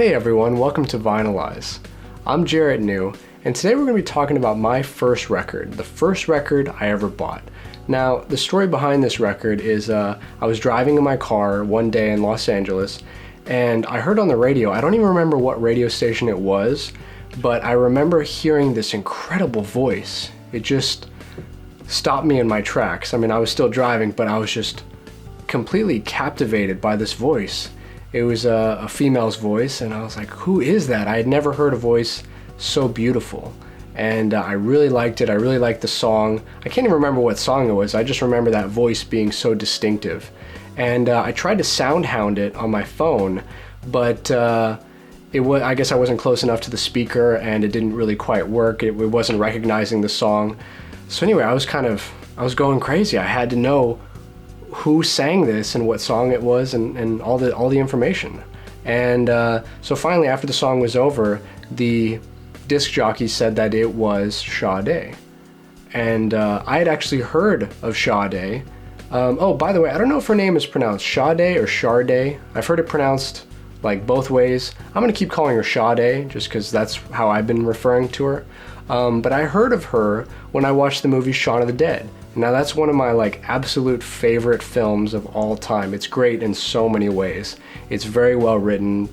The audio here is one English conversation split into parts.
Hey everyone, welcome to Eyezz. I'm Jarrett New, and today we're going to be talking about my first record, the first record I ever bought. Now, the story behind this record is I was driving in my car one day in Los Angeles, and I heard on the radio, I don't even remember what radio station it was, but I remember hearing this incredible voice. It just stopped me in my tracks. I mean, I was still driving, but I was just completely captivated by this voice. It was a female's voice, and I was like, who is that? I had never heard a voice so beautiful, and I really liked it. I really liked the song. I can't even remember what song it was. I just remember that voice being so distinctive. And I tried to sound hound it on my phone, but I guess I wasn't close enough to the speaker, and it didn't really quite work. It wasn't recognizing the song. So anyway, I was going crazy. I had to know who sang this and what song it was, and all the information. And so finally, after the song was over, the disc jockey said that it was Sade. And I had actually heard of Sade. Oh, by the way, I don't know if her name is pronounced Sade or Sade. I've heard it pronounced like both ways. I'm gonna keep calling her Sade just because that's how I've been referring to her. But I heard of her when I watched the movie Shaun of the Dead. Now that's one of my absolute favorite films of all time. It's great in so many ways. It's very well written,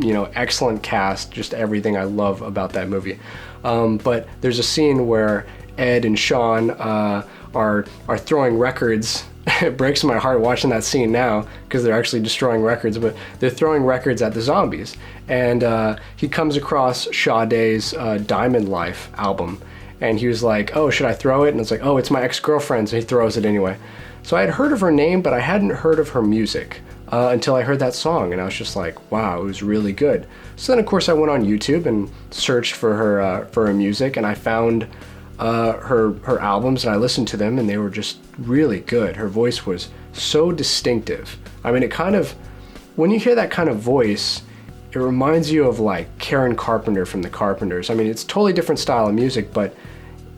excellent cast, just everything I love about that movie. But there's a scene where Ed and Sean are throwing records. It breaks my heart watching that scene now because they're actually destroying records, but they're throwing records at the zombies. And he comes across Sade's Diamond Life album. And he was like, oh, should I throw it? And it's like, oh, it's my ex-girlfriend's, and he throws it anyway. So I had heard of her name, but I hadn't heard of her music until I heard that song, and I was just like, wow, it was really good. So then, of course, I went on YouTube and searched for her music, and I found her albums, and I listened to them, and they were just really good. Her voice was so distinctive. I mean, when you hear that kind of voice, it reminds you of Karen Carpenter from the Carpenters. I mean, it's a totally different style of music, but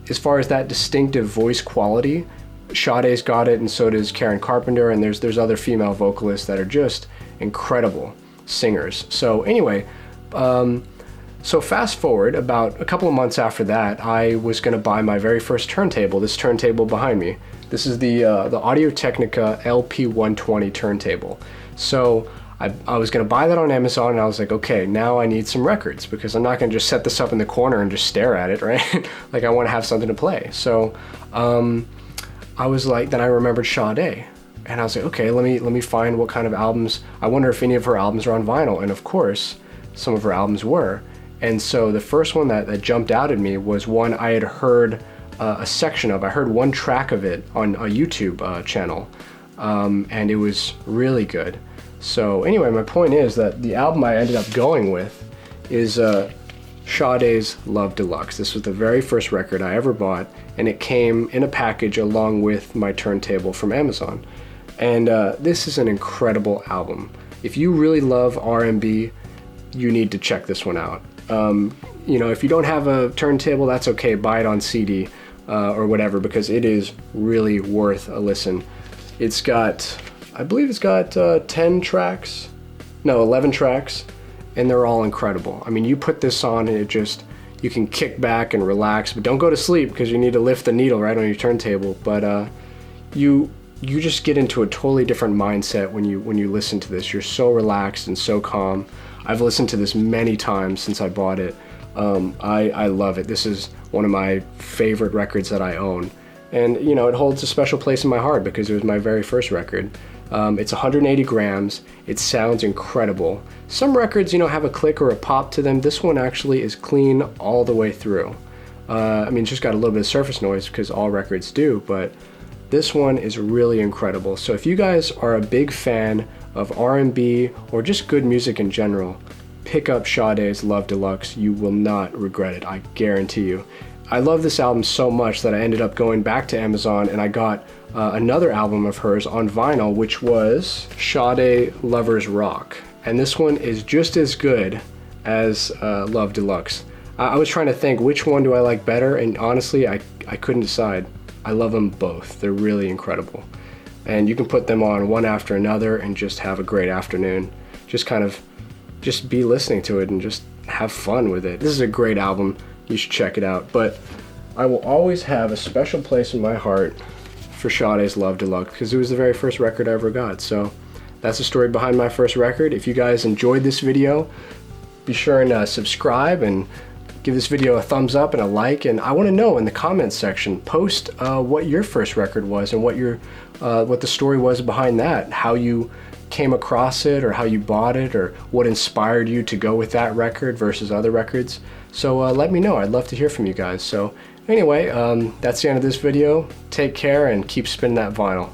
as far as that distinctive voice quality, Sade's got it, and so does Karen Carpenter, and there's other female vocalists that are just incredible singers. So anyway, so fast forward about a couple of months after that, I was going to buy my very first turntable, this turntable behind me. This is the Audio Technica LP120 turntable. So I was going to buy that on Amazon, and I was like, okay, now I need some records because I'm not going to just set this up in the corner and just stare at it, right? I want to have something to play. So I was like, then I remembered Sade, and I was like, okay, let me find what kind of albums. I wonder if any of her albums are on vinyl, and of course, some of her albums were. And so the first one that jumped out at me was one I had heard a section of. I heard one track of it on a YouTube channel, and it was really good. So anyway, my point is that the album I ended up going with is Sade's Love Deluxe. This was the very first record I ever bought, and it came in a package along with my turntable from Amazon. And this is an incredible album. If you really love R&B, you need to check this one out. If you don't have a turntable, that's okay. Buy it on CD or whatever, because it is really worth a listen. I believe it's got 11 tracks, and they're all incredible. I mean, you put this on and you can kick back and relax, but don't go to sleep because you need to lift the needle right on your turntable. But you just get into a totally different mindset when you listen to this. You're so relaxed and so calm. I've listened to this many times since I bought it. I love it. This is one of my favorite records that I own. And, it holds a special place in my heart because it was my very first record. It's 180 grams. It sounds incredible. Some records, have a click or a pop to them. This one actually is clean all the way through. It's just got a little bit of surface noise because all records do, but this one is really incredible. So if you guys are a big fan of R&B or just good music in general, pick up Sade's Love Deluxe. You will not regret it, I guarantee you. I love this album so much that I ended up going back to Amazon and I got another album of hers on vinyl, which was Sade Lovers Rock. And this one is just as good as Love Deluxe. I was trying to think which one do I like better, and honestly, I couldn't decide. I love them both. They're really incredible. And you can put them on one after another and just have a great afternoon. Just kind of just be listening to it and just have fun with it. This is a great album. You should check it out. But I will always have a special place in my heart for Sade's Love Deluxe because it was the very first record I ever got. So that's the story behind my first record. If you guys enjoyed this video, be sure and subscribe and give this video a thumbs up and a like. And I want to know in the comments section, post what your first record was and what the story was behind that, how you came across it or how you bought it or what inspired you to go with that record versus other records. So let me know. I'd love to hear from you guys. So anyway, that's the end of this video. Take care and keep spinning that vinyl.